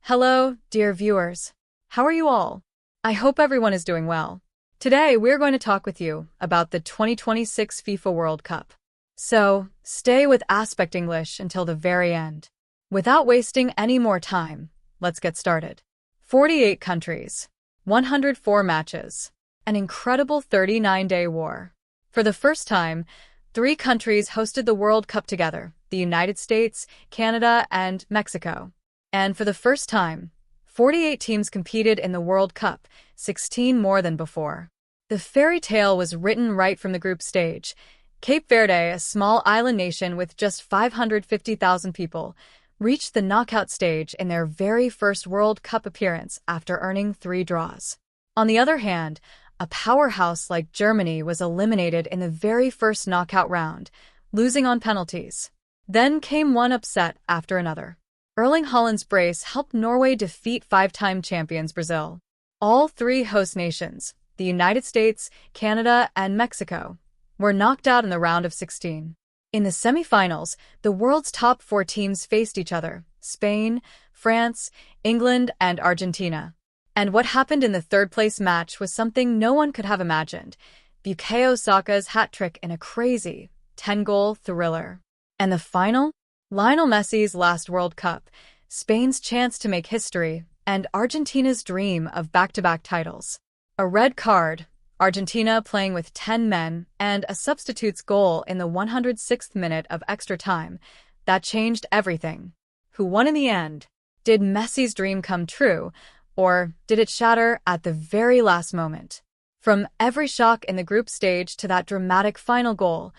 Hello, dear viewers. How are you all? I hope everyone is doing well. Today, we're going to talk with you about the 2026 FIFA World Cup. So, stay with Aspect English until the very end. Without wasting any more time, let's get started. 48 countries, 104 matches, an incredible 39-day war. For the first time, 3 countries hosted the World Cup together: the United States, Canada, and Mexico. And for the first time, 48 teams competed in the World Cup, 16 more than before. The fairy tale was written right from the group stage. Cape Verde, a small island nation with just 550,000 people, reached the knockout stage in their very first World Cup appearance after earning 3 draws. On the other hand, a powerhouse like Germany was eliminated in the very first knockout round, losing on penalties. Then came one upset after another. Erling Haaland's brace helped Norway defeat 5-time champions Brazil. All 3 host nations, the United States, Canada, and Mexico, were knocked out in the round of 16. In the semifinals, the world's top 4 teams faced each other: Spain, France, England, and Argentina. And what happened in the third-place match was something no one could have imagined: Bukayo Saka's hat-trick in a crazy 10-goal thriller. And the final? Lionel Messi's last World Cup, Spain's chance to make history, and Argentina's dream of back-to-back titles. A red card, Argentina playing with 10 men, and a substitute's goal in the 106th minute of extra time. That changed everything. Who won in the end? Did Messi's dream come true, or did it shatter at the very last moment? From every shock in the group stage to that dramatic final goal,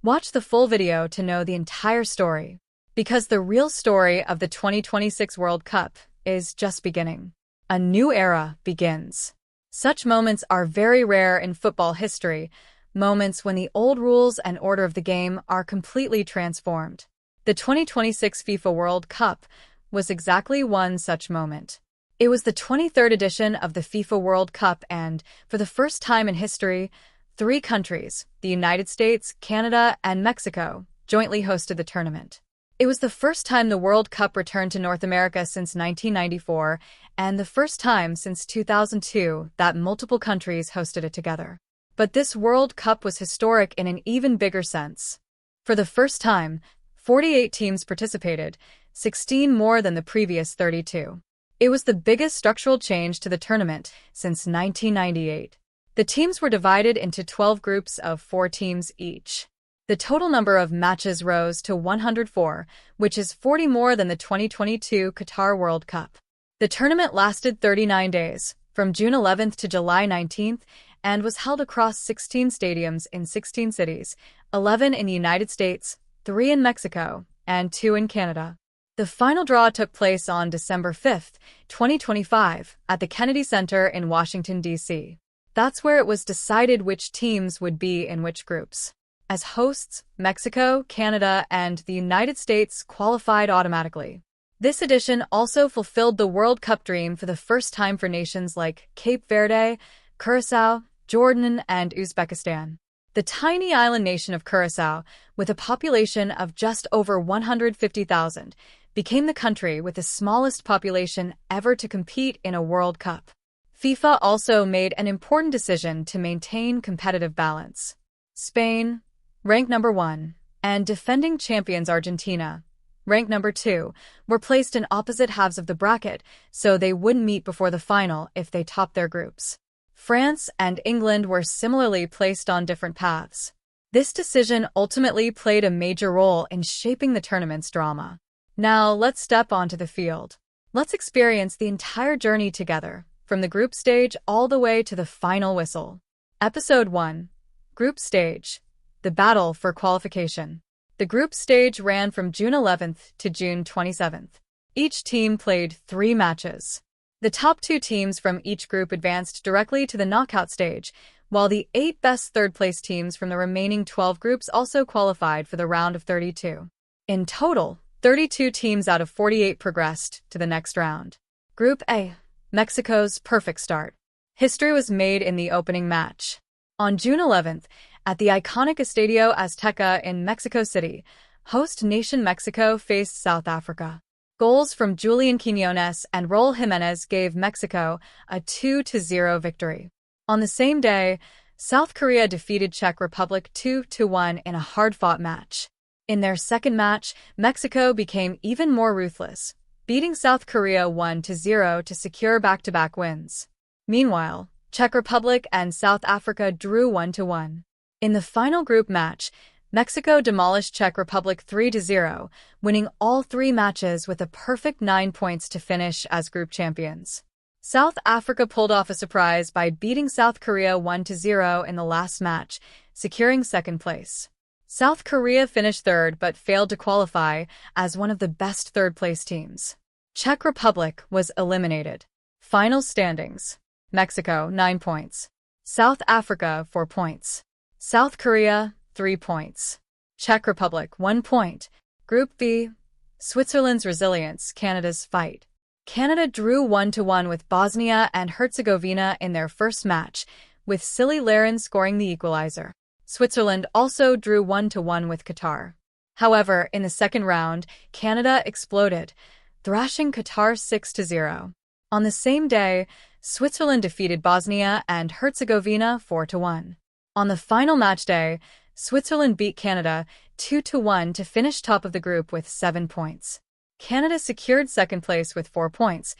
watch the full video to know the entire story. Because the real story of the 2026 World Cup is just beginning. A new era begins. Such moments are very rare in football history, moments when the old rules and order of the game are completely transformed. The 2026 FIFA World Cup was exactly one such moment. It was the 23rd edition of the FIFA World Cup, and, for the first time in history, 3 countries, the United States, Canada, and Mexico, jointly hosted the tournament. It was the first time the World Cup returned to North America since 1994, and the first time since 2002 that multiple countries hosted it together. But this World Cup was historic in an even bigger sense. For the first time, 48 teams participated, 16 more than the previous 32. It was the biggest structural change to the tournament since 1998. The teams were divided into 12 groups of 4 teams each. The total number of matches rose to 104, which is 40 more than the 2022 Qatar World Cup. The tournament lasted 39 days, from June 11th to July 19th, and was held across 16 stadiums in 16 cities, 11 in the United States, 3 in Mexico, and 2 in Canada. The final draw took place on December 5th, 2025, at the Kennedy Center in Washington, D.C. That's where it was decided which teams would be in which groups. As hosts, Mexico, Canada, and the United States qualified automatically. This edition also fulfilled the World Cup dream for the first time for nations like Cape Verde, Curaçao, Jordan, and Uzbekistan. The tiny island nation of Curaçao, with a population of just over 150,000, became the country with the smallest population ever to compete in a World Cup. FIFA also made an important decision to maintain competitive balance. Spain, ranked number 1, and defending champions Argentina, ranked number 2, were placed in opposite halves of the bracket, so they wouldn't meet before the final if they topped their groups. France and England were similarly placed on different paths. This decision ultimately played a major role in shaping the tournament's drama. Now, let's step onto the field. Let's experience the entire journey together, from the group stage all the way to the final whistle. Episode 1. Group Stage. The battle for qualification. The group stage ran from June 11th to June 27th. Each team played 3 matches. The top 2 teams from each group advanced directly to the knockout stage, while the 8 best third-place teams from the remaining 12 groups also qualified for the round of 32. In total, 32 teams out of 48 progressed to the next round. Group A. Mexico's perfect start. History was made in the opening match. On June 11th, at the iconic Estadio Azteca in Mexico City, host nation Mexico faced South Africa. Goals from Julian Quiñones and Raúl Jiménez gave Mexico a 2-0 victory. On the same day, South Korea defeated Czech Republic 2-1 in a hard-fought match. In their second match, Mexico became even more ruthless, beating South Korea 1-0 to secure back-to-back wins. Meanwhile, Czech Republic and South Africa drew 1-1. In the final group match, Mexico demolished Czech Republic 3-0, winning all three matches with a perfect 9 points to finish as group champions. South Africa pulled off a surprise by beating South Korea 1-0 in the last match, securing second place. South Korea finished third but failed to qualify as one of the best third-place teams. Czech Republic was eliminated. Final standings: Mexico 9 points, South Africa 4 points, South Korea 3 points, Czech Republic 1 point. Group B: Switzerland's resilience, Canada's fight. Canada drew 1-1 with Bosnia and Herzegovina in their first match, with Silly Larin scoring the equalizer. Switzerland also drew 1-1 with Qatar. However, in the second round, Canada exploded, thrashing Qatar 6-0. On the same day, Switzerland defeated Bosnia and Herzegovina 4-1. On the final match day, Switzerland beat Canada 2-1 to finish top of the group with 7 points. Canada secured second place with 4 points,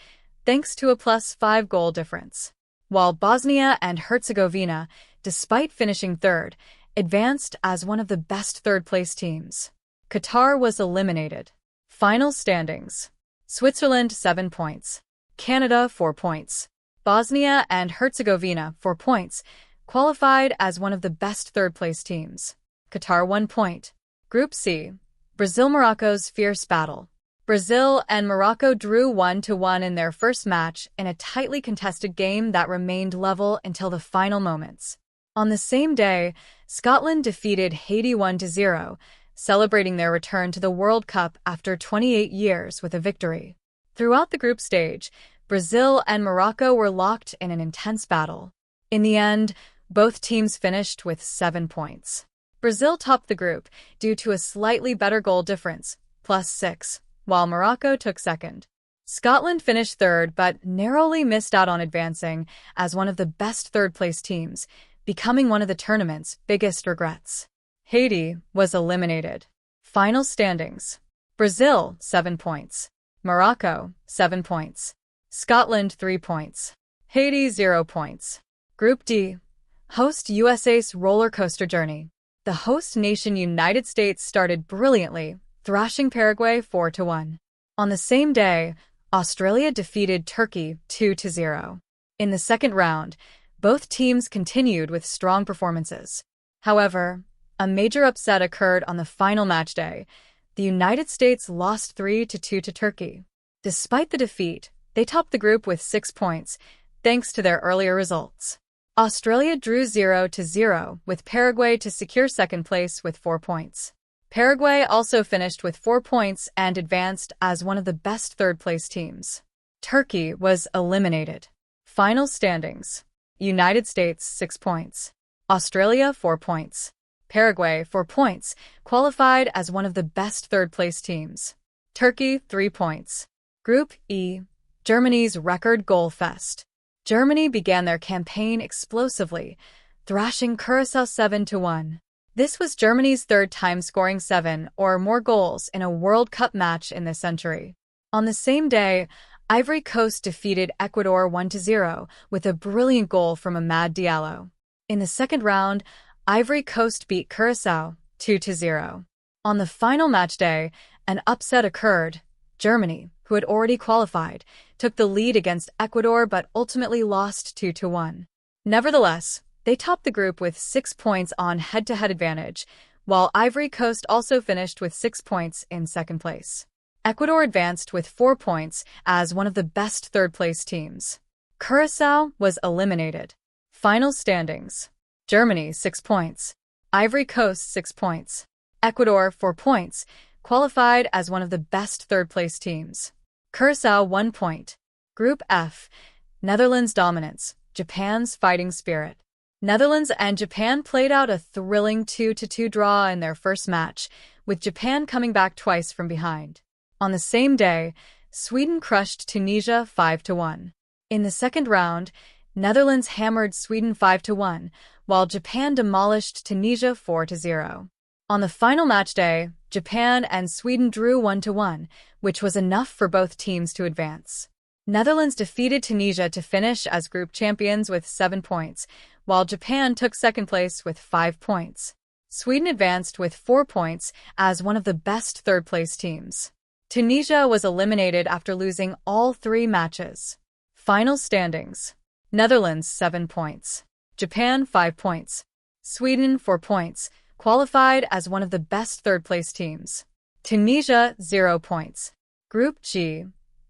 thanks to a +5 goal difference. While Bosnia and Herzegovina, despite finishing third, advanced as one of the best third-place teams. Qatar was eliminated. Final standings: Switzerland 7 points, Canada 4 points, Bosnia and Herzegovina 4 points, qualified as one of the best third-place teams. Qatar 1 point. Group C: Brazil-Morocco's fierce battle. Brazil and Morocco drew 1-1 in their first match in a tightly contested game that remained level until the final moments. On the same day, Scotland defeated Haiti 1-0, celebrating their return to the World Cup after 28 years with a victory. Throughout the group stage, Brazil and Morocco were locked in an intense battle. In the end, both teams finished with 7 points. Brazil topped the group due to a slightly better goal difference, +6, while Morocco took second. Scotland finished third but narrowly missed out on advancing as one of the best third-place teams, becoming one of the tournament's biggest regrets. Haiti was eliminated. Final standings: Brazil 7 points, Morocco 7 points, Scotland 3 points, Haiti 0 points. Group D: Host USA's roller coaster journey. The host nation United States started brilliantly, thrashing Paraguay 4-1. On the same day, Australia defeated Turkey 2-0. In the second round, both teams continued with strong performances. However, a major upset occurred on the final match day. The United States lost 3-2 to Turkey. Despite the defeat, they topped the group with 6 points, thanks to their earlier results. Australia drew 0-0 with Paraguay to secure second place with 4 points. Paraguay also finished with 4 points and advanced as one of the best third-place teams. Turkey was eliminated. Final standings: United States 6 points, Australia 4 points, Paraguay 4 points, qualified as one of the best third-place teams. Turkey 3 points. Group E: Germany's record goal fest. Germany began their campaign explosively, thrashing Curaçao 7-1. This was Germany's third time scoring 7 or more goals in a World Cup match in this century. On the same day, Ivory Coast defeated Ecuador 1-0 with a brilliant goal from Amad Diallo. In the second round, Ivory Coast beat Curaçao 2-0. On the final match day, an upset occurred. Germany, who had already qualified, took the lead against Ecuador but ultimately lost 2-1. Nevertheless, they topped the group with 6 points on head-to-head advantage, while Ivory Coast also finished with 6 points in second place. Ecuador advanced with 4 points as one of the best third-place teams. Curaçao was eliminated. Final standings: Germany 6 points, Ivory Coast 6 points, Ecuador 4 points, qualified as one of the best third-place teams. Curaçao 1 point. Group F: Netherlands dominance, Japan's fighting spirit. Netherlands and Japan played out a thrilling 2-2 draw in their first match, with Japan coming back twice from behind. On the same day, Sweden crushed Tunisia 5-1. In the second round, Netherlands hammered Sweden 5-1, while Japan demolished Tunisia 4-0. On the final match day, Japan and Sweden drew 1-1, which was enough for both teams to advance. Netherlands defeated Tunisia to finish as group champions with 7 points, while Japan took second place with 5 points. Sweden advanced with 4 points as one of the best third-place teams. Tunisia was eliminated after losing all 3 matches. Final standings: Netherlands 7 points, Japan 5 points, Sweden 4 points, qualified as one of the best third-place teams. Tunisia 0 points. Group G: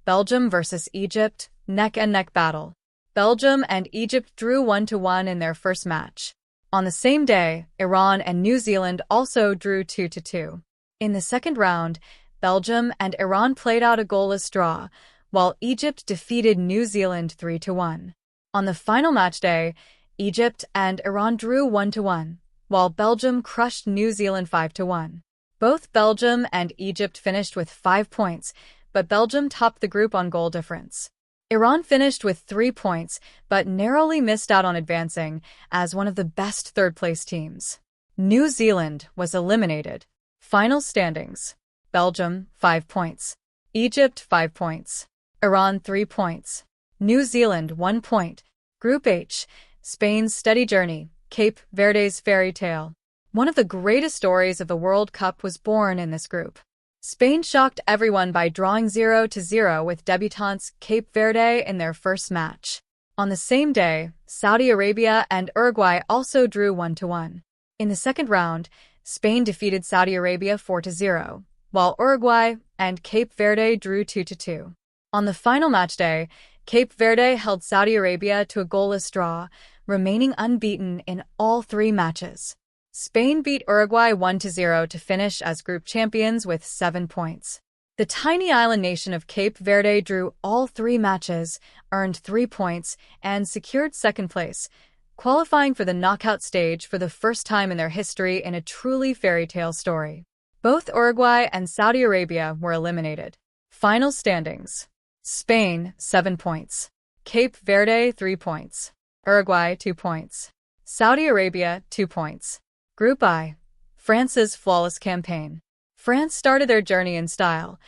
Belgium versus Egypt, neck-and-neck battle. Belgium and Egypt drew 1-1 in their first match. On the same day, Iran and New Zealand also drew 2-2. In the second round, Belgium and Iran played out a goalless draw, while Egypt defeated New Zealand 3-1. On the final match day, Egypt and Iran drew 1-1, while Belgium crushed New Zealand 5-1. Both Belgium and Egypt finished with 5 points, but Belgium topped the group on goal difference. Iran finished with 3 points, but narrowly missed out on advancing as one of the best third-place teams. New Zealand was eliminated. Final standings: Belgium 5 points, Egypt 5 points, Iran 3 points, New Zealand 1 point. Group H: Spain's steady journey, Cape Verde's fairy tale. One of the greatest stories of the World Cup was born in this group. Spain shocked everyone by drawing 0-0 with debutantes Cape Verde in their first match. On the same day, Saudi Arabia and Uruguay also drew 1-1. In the second round, Spain defeated Saudi Arabia 4-0, while Uruguay and Cape Verde drew 2-2. On the final match day, Cape Verde held Saudi Arabia to a goalless draw, remaining unbeaten in all 3 matches. Spain beat Uruguay 1-0 to finish as group champions with 7 points. The tiny island nation of Cape Verde drew all 3 matches, earned 3 points, and secured second place, qualifying for the knockout stage for the first time in their history in a truly fairy tale story. Both Uruguay and Saudi Arabia were eliminated. Final standings: Spain 7 points, Cape Verde 3 points, Uruguay 2 points, Saudi Arabia 2 points. Group I: France's flawless campaign. France started their journey in style,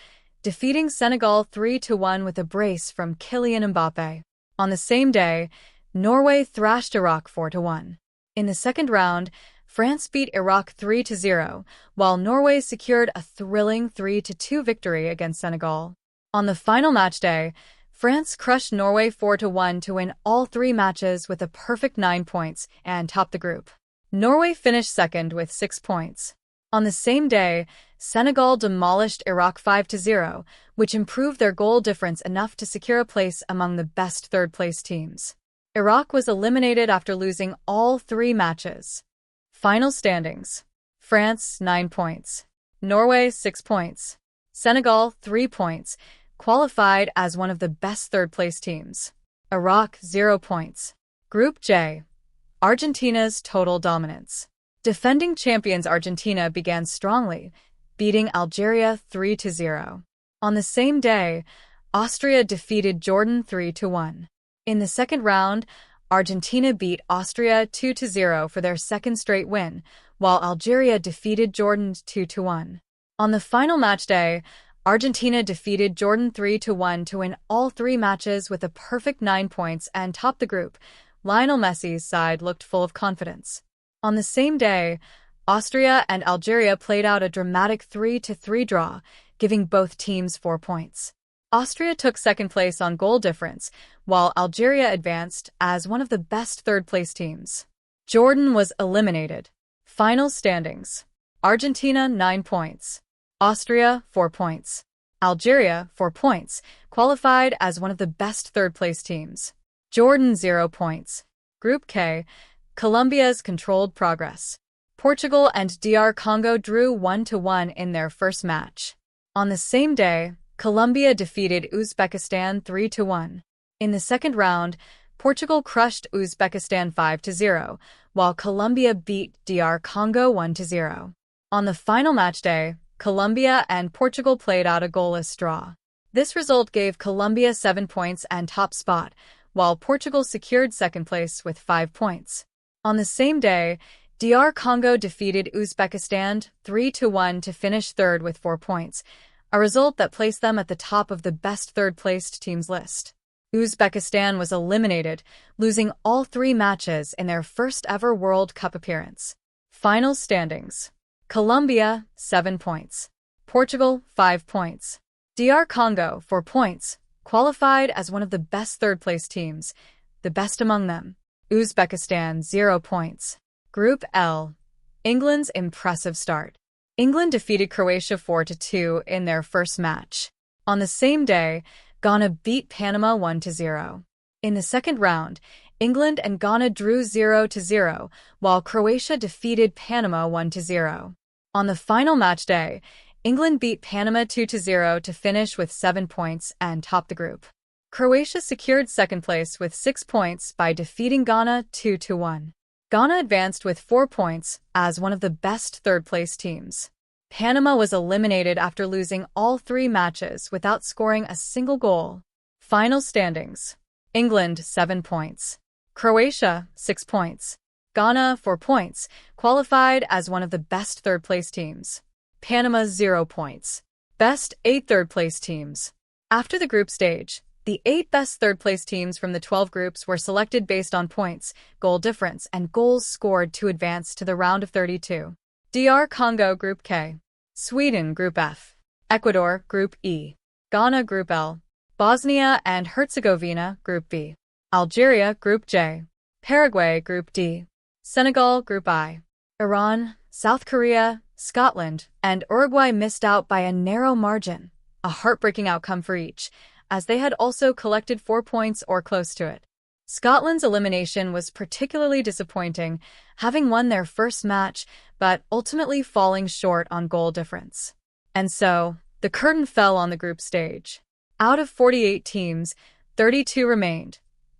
defeating Senegal 3-1 with a brace from Kylian Mbappé. On the same day, Norway thrashed Iraq 4-1. In the second round, France beat Iraq 3-0, while Norway secured a thrilling 3-2 victory against Senegal. On the final match day, France crushed Norway 4-1 to win all 3 matches with a perfect 9 points and top the group. Norway finished second with 6 points. On the same day, Senegal demolished Iraq 5-0, which improved their goal difference enough to secure a place among the best third-place teams. Iraq was eliminated after losing all 3 matches. Final standings: France 9 points, Norway 6 points, Senegal 3 points, qualified as one of the best third-place teams. Iraq 0 points. Group J: Argentina's total dominance. Defending champions Argentina began strongly, beating Algeria 3-0. On the same day, Austria defeated Jordan 3-1. In the second round, Argentina beat Austria 2-0 for their second straight win, while Algeria defeated Jordan 2-1. On the final match day, Argentina defeated Jordan 3-1 to win all 3 matches with a perfect 9 points and top the group. Lionel Messi's side looked full of confidence. On the same day, Austria and Algeria played out a dramatic 3-3 draw, giving both teams 4 points. Austria took second place on goal difference, while Algeria advanced as one of the best third-place teams. Jordan was eliminated. Final standings: Argentina 9 points, Austria 4 points, Algeria 4 points, qualified as one of the best third-place teams. Jordan 0 points. Group K: Colombia's controlled progress. Portugal and DR Congo drew 1-1 in their first match. On the same day, Colombia defeated Uzbekistan 3-1. In the second round, Portugal crushed Uzbekistan 5-0, while Colombia beat DR Congo 1-0. On the final match day, Colombia and Portugal played out a goalless draw. This result gave Colombia 7 points and top spot, while Portugal secured second place with 5 points. On the same day, DR Congo defeated Uzbekistan 3-1 to finish third with 4 points, a result that placed them at the top of the best third-placed teams list. Uzbekistan was eliminated, losing all 3 matches in their first-ever World Cup appearance. Final standings: Colombia, 7 points. Portugal, 5 points. DR Congo, 4 points, qualified as one of the best third-place teams, the best among them. Uzbekistan, 0 points. Group L. England's impressive start. England defeated Croatia 4-2 in their first match. On the same day, Ghana beat Panama 1-0. In the second round, England and Ghana drew 0-0, while Croatia defeated Panama 1-0. On the final match day, England beat Panama 2-0 to finish with 7 points and top the group. Croatia secured second place with 6 points by defeating Ghana 2-1. Ghana advanced with 4 points as one of the best third-place teams. Panama was eliminated after losing all 3 matches without scoring a single goal. Final standings: England, 7 points. Croatia, 6 points. Ghana, 4 points, qualified as one of the best third-place teams. Panama, 0 points. Best 8 third-place teams. After the group stage, the 8 best third-place teams from the 12 groups were selected based on points, goal difference, and goals scored to advance to the round of 32. DR Congo Group K. Sweden Group F. Ecuador Group E. Ghana Group L. Bosnia and Herzegovina Group B. Algeria Group J. Paraguay Group D. Senegal Group I. Iran, South Korea, Scotland, and Uruguay missed out by a narrow margin, a heartbreaking outcome for each, as they had also collected 4 points or close to it. Scotland's elimination was particularly disappointing, having won their first match, but ultimately falling short on goal difference. And so, the curtain fell on the group stage. Out of 48 teams, 32 remained,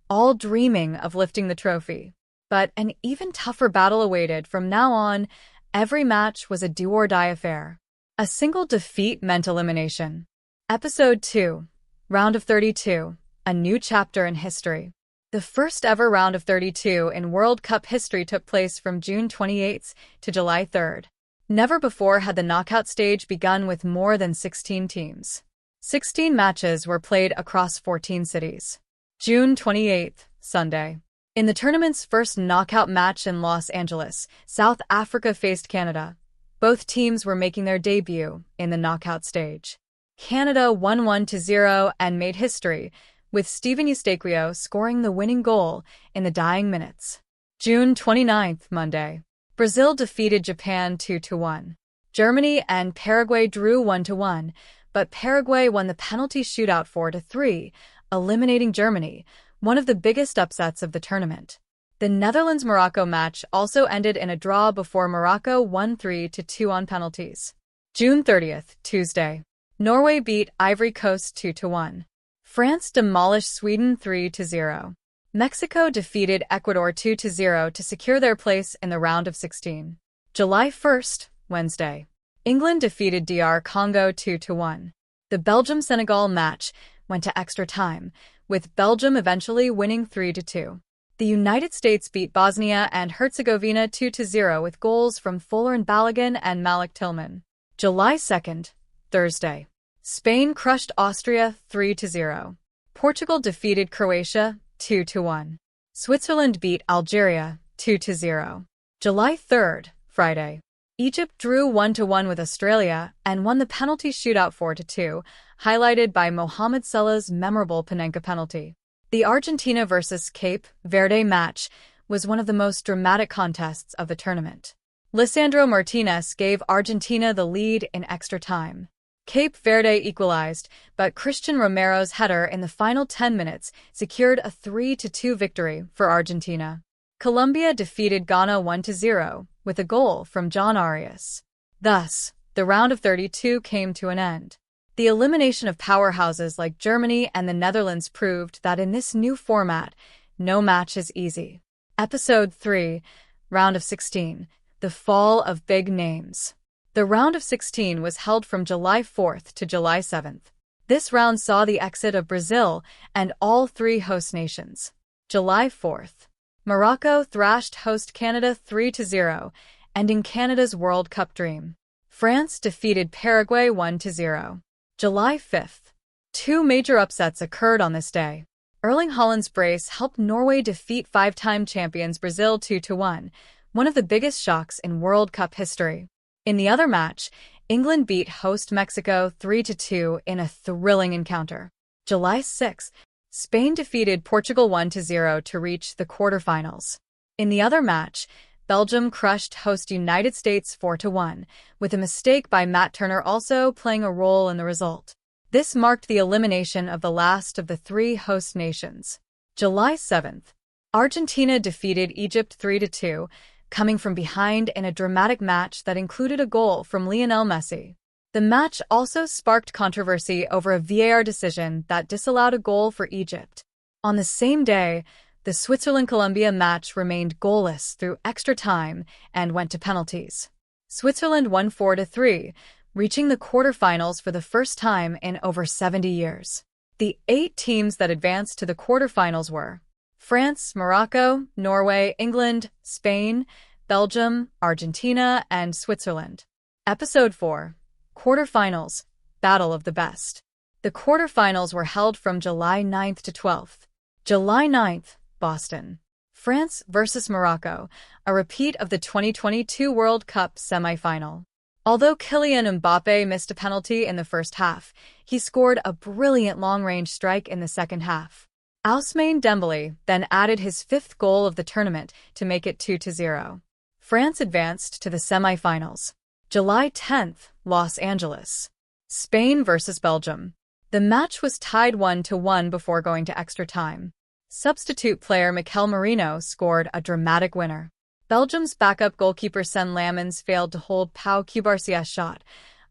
all dreaming of lifting the trophy. But an even tougher battle awaited. From now on, every match was a do-or-die affair. A single defeat meant elimination. Episode 2. Round of 32. A new chapter in history. The first ever round of 32 in World Cup history took place from June 28 to July 3. Never before had the knockout stage begun with more than 16 teams. 16 matches were played across 14 cities. June 28, Sunday. In the tournament's first knockout match in Los Angeles, South Africa faced Canada. Both teams were making their debut in the knockout stage. Canada won 1-0 and made history, with Steven Eustáquio scoring the winning goal in the dying minutes. June 29, Monday. Brazil defeated Japan 2-1. Germany and Paraguay drew 1-1, but Paraguay won the penalty shootout 4-3, eliminating Germany, one of the biggest upsets of the tournament. The Netherlands-Morocco match also ended in a draw before Morocco won 3-2 on penalties. June 30, Tuesday. Norway beat Ivory Coast 2-1. France demolished Sweden 3-0. Mexico defeated Ecuador 2-0 to secure their place in the round of 16. July 1, Wednesday. England defeated DR Congo 2-1. The Belgium-Senegal match went to extra time, with Belgium eventually winning 3-2. The United States beat Bosnia and Herzegovina 2-0 with goals from Folarin Balogun and Malik Tillman. July 2, Thursday. Spain crushed Austria 3-0. Portugal defeated Croatia 2-1. Switzerland beat Algeria 2-0. July 3, Friday. Egypt drew 1-1 with Australia and won the penalty shootout 4-2, highlighted by Mohamed Salah's memorable Panenka penalty. The Argentina vs. Cape Verde match was one of the most dramatic contests of the tournament. Lisandro Martinez gave Argentina the lead in extra time. Cape Verde equalized, but Christian Romero's header in the final 10 minutes secured a 3-2 victory for Argentina. Colombia defeated Ghana 1-0, with a goal from John Arias. Thus, the round of 32 came to an end. The elimination of powerhouses like Germany and the Netherlands proved that in this new format, no match is easy. Episode 3, Round of 16, The Fall of Big Names. The round of 16 was held from July 4th to July 7th. This round saw the exit of Brazil and all three host nations. July 4th. Morocco thrashed host Canada 3-0, ending Canada's World Cup dream. France defeated Paraguay 1-0. July 5th. Two major upsets occurred on this day. Erling Haaland's brace helped Norway defeat five-time champions Brazil 2-1, one of the biggest shocks in World Cup history. In the other match, England beat host Mexico 3-2 in a thrilling encounter. July 6, Spain defeated Portugal 1-0 to reach the quarterfinals. In the other match, Belgium crushed host United States 4-1, with a mistake by Matt Turner also playing a role in the result. This marked the elimination of the last of the three host nations. July 7th, Argentina defeated Egypt 3-2, coming from behind in a dramatic match that included a goal from Lionel Messi. The match also sparked controversy over a VAR decision that disallowed a goal for Egypt. On the same day, the Switzerland-Colombia match remained goalless through extra time and went to penalties. Switzerland won 4-3, reaching the quarterfinals for the first time in over 70 years. The 8 teams that advanced to the quarterfinals were France, Morocco, Norway, England, Spain, Belgium, Argentina, and Switzerland. Episode 4. Quarterfinals. Battle of the Best. The quarterfinals were held from July 9th to 12th. July 9th, Boston. France versus Morocco, a repeat of the 2022 World Cup semi-final. Although Kylian Mbappé missed a penalty in the first half, he scored a brilliant long-range strike in the second half. Ousmane Dembélé then added his 5th goal of the tournament to make it 2-0. France advanced to the semi-finals. July 10th, Los Angeles. Spain versus Belgium. The match was tied 1-1 before going to extra time. Substitute player Mikel Merino scored a dramatic winner. Belgium's backup goalkeeper Sen Lammens failed to hold Pau Cubarcia's shot,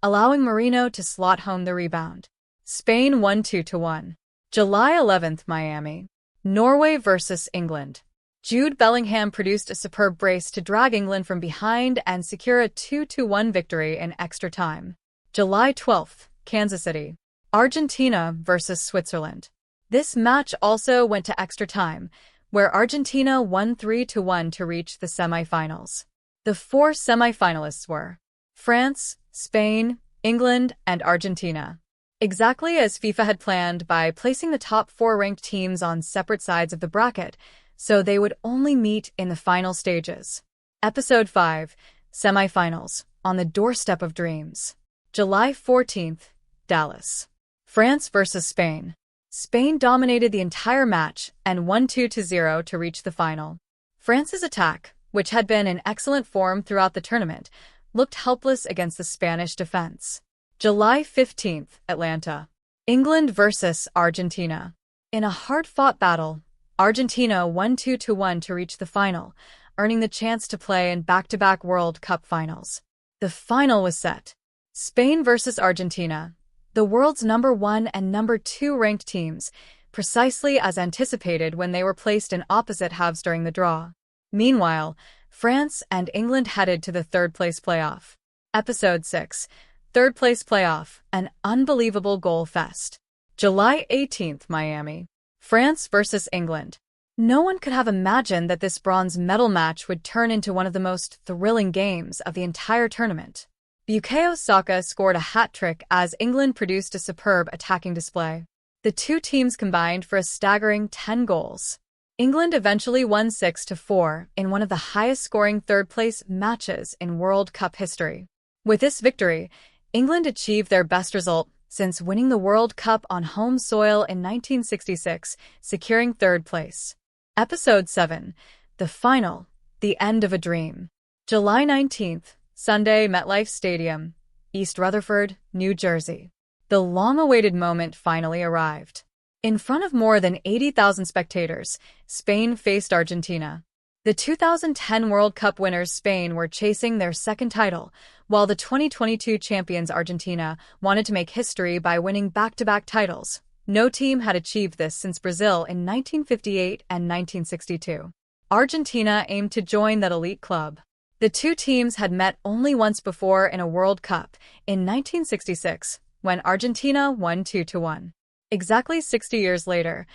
allowing Merino to slot home the rebound. Spain won 2-1. July 11th, Miami. Norway versus England. Jude Bellingham produced a superb brace to drag England from behind and secure a 2-1 victory in extra time. July 12th, Kansas City. Argentina versus Switzerland. This match also went to extra time, where Argentina won 3-1 to reach the semi-finals. The 4 semi-finalists were France, Spain, England, and Argentina. Exactly as FIFA had planned by placing the top 4 ranked teams on separate sides of the bracket, so they would only meet in the final stages. Episode 5, Semi-finals, on the doorstep of dreams. July 14th, Dallas. France versus Spain. Spain dominated the entire match and won 2-0 to reach the final. France's attack, which had been in excellent form throughout the tournament, looked helpless against the Spanish defense. July 15th, Atlanta. England versus Argentina. In a hard-fought battle, Argentina won 2-1 to reach the final, earning the chance to play in back-to-back World Cup finals. The final was set. Spain versus Argentina, the world's number 1 and number 2 ranked teams, precisely as anticipated when they were placed in opposite halves during the draw. Meanwhile, France and England headed to the third-place playoff. Episode 6. Third-place playoff, an unbelievable goal fest. July 18th, Miami. France versus England. No one could have imagined that this bronze medal match would turn into one of the most thrilling games of the entire tournament. Bukayo Saka scored a hat-trick as England produced a superb attacking display. The two teams combined for a staggering 10 goals. England eventually won 6-4 in one of the highest-scoring third-place matches in World Cup history. With this victory, England achieved their best result since winning the World Cup on home soil in 1966, securing third place. Episode 7. The Final. The End of a Dream. July 19th, Sunday, MetLife Stadium, East Rutherford, New Jersey. The long-awaited moment finally arrived. In front of more than 80,000 spectators, Spain faced Argentina. The 2010 World Cup winners Spain were chasing their second title, while the 2022 champions Argentina wanted to make history by winning back-to-back titles. No team had achieved this since Brazil in 1958 and 1962. Argentina aimed to join that elite club. The two teams had met only once before in a World Cup, in 1966, when Argentina won 2-1. Exactly 60 years later,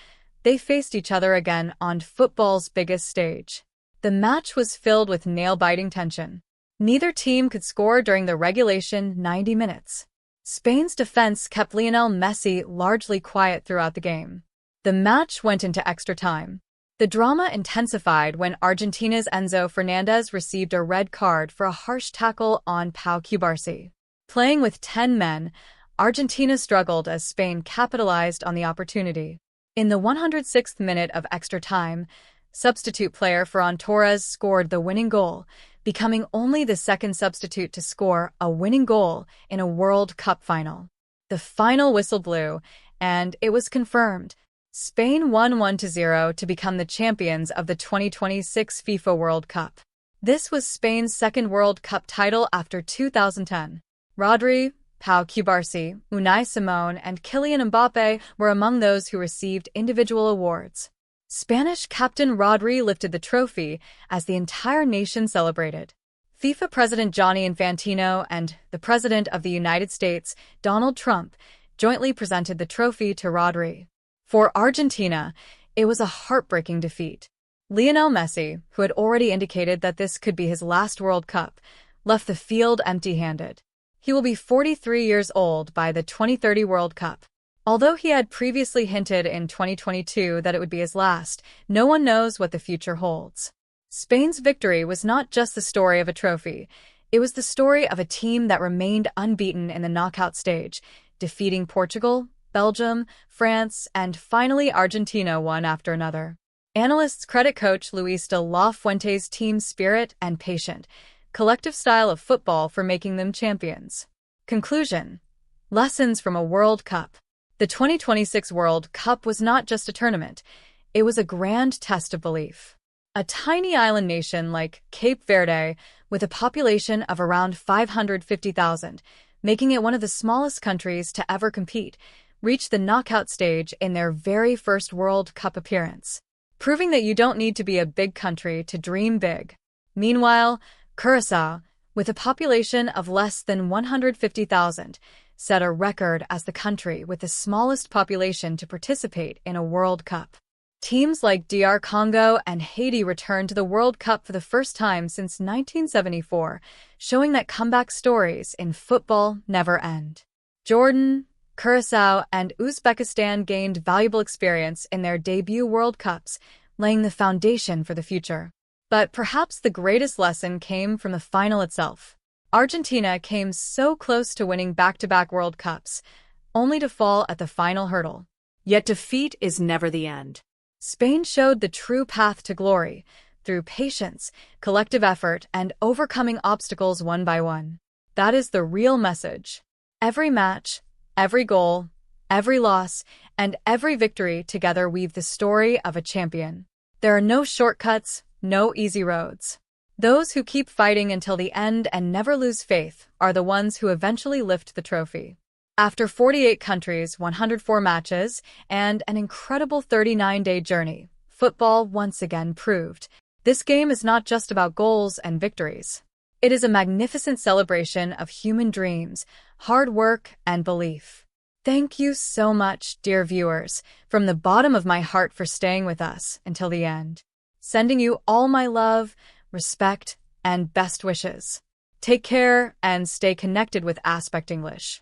they faced each other again on football's biggest stage. The match was filled with nail-biting tension. Neither team could score during the regulation 90 minutes. Spain's defense kept Lionel Messi largely quiet throughout the game. The match went into extra time. The drama intensified when Argentina's Enzo Fernandez received a red card for a harsh tackle on Pau Cubarsí. Playing with 10 men, Argentina struggled as Spain capitalized on the opportunity. In the 106th minute of extra time, substitute player Ferran Torres scored the winning goal, becoming only the second substitute to score a winning goal in a World Cup final. The final whistle blew, and it was confirmed. Spain won 1-0 to become the champions of the 2026 FIFA World Cup. This was Spain's second World Cup title after 2010. Rodri, Pau Cubarsí, Unai Simón, and Kylian Mbappé were among those who received individual awards. Spanish captain Rodri lifted the trophy as the entire nation celebrated. FIFA President Gianni Infantino and the President of the United States, Donald Trump, jointly presented the trophy to Rodri. For Argentina, it was a heartbreaking defeat. Lionel Messi, who had already indicated that this could be his last World Cup, left the field empty-handed. He will be 43 years old by the 2030 World Cup. Although he had previously hinted in 2022 that it would be his last, no one knows what the future holds. Spain's victory was not just the story of a trophy. It was the story of a team that remained unbeaten in the knockout stage, defeating Portugal, Belgium, France, and finally Argentina one after another. Analysts credit coach Luis de la Fuente's team spirit and patient, collective style of football for making them champions. Conclusion: lessons from a World Cup. The 2026 World Cup was not just a tournament, it was a grand test of belief. A tiny island nation like Cape Verde, with a population of around 550,000, making it one of the smallest countries to ever compete, reached the knockout stage in their very first World Cup appearance, proving that you don't need to be a big country to dream big. Meanwhile, Curaçao, with a population of less than 150,000, set a record as the country with the smallest population to participate in a World Cup. Teams like DR Congo and Haiti returned to the World Cup for the first time since 1974, showing that comeback stories in football never end. Jordan, Curaçao, and Uzbekistan gained valuable experience in their debut World Cups, laying the foundation for the future. But perhaps the greatest lesson came from the final itself. Argentina came so close to winning back-to-back World Cups, only to fall at the final hurdle. Yet defeat is never the end. Spain showed the true path to glory through patience, collective effort, and overcoming obstacles one by one. That is the real message. Every match, every goal, every loss, and every victory together weave the story of a champion. There are no shortcuts, no easy roads. Those who keep fighting until the end and never lose faith are the ones who eventually lift the trophy. After 48 countries, 104 matches, and an incredible 39-day journey, football once again proved this game is not just about goals and victories. It is a magnificent celebration of human dreams, hard work, and belief. Thank you so much, dear viewers, from the bottom of my heart for staying with us until the end. Sending you all my love, respect, and best wishes. Take care and stay connected with Aspect English.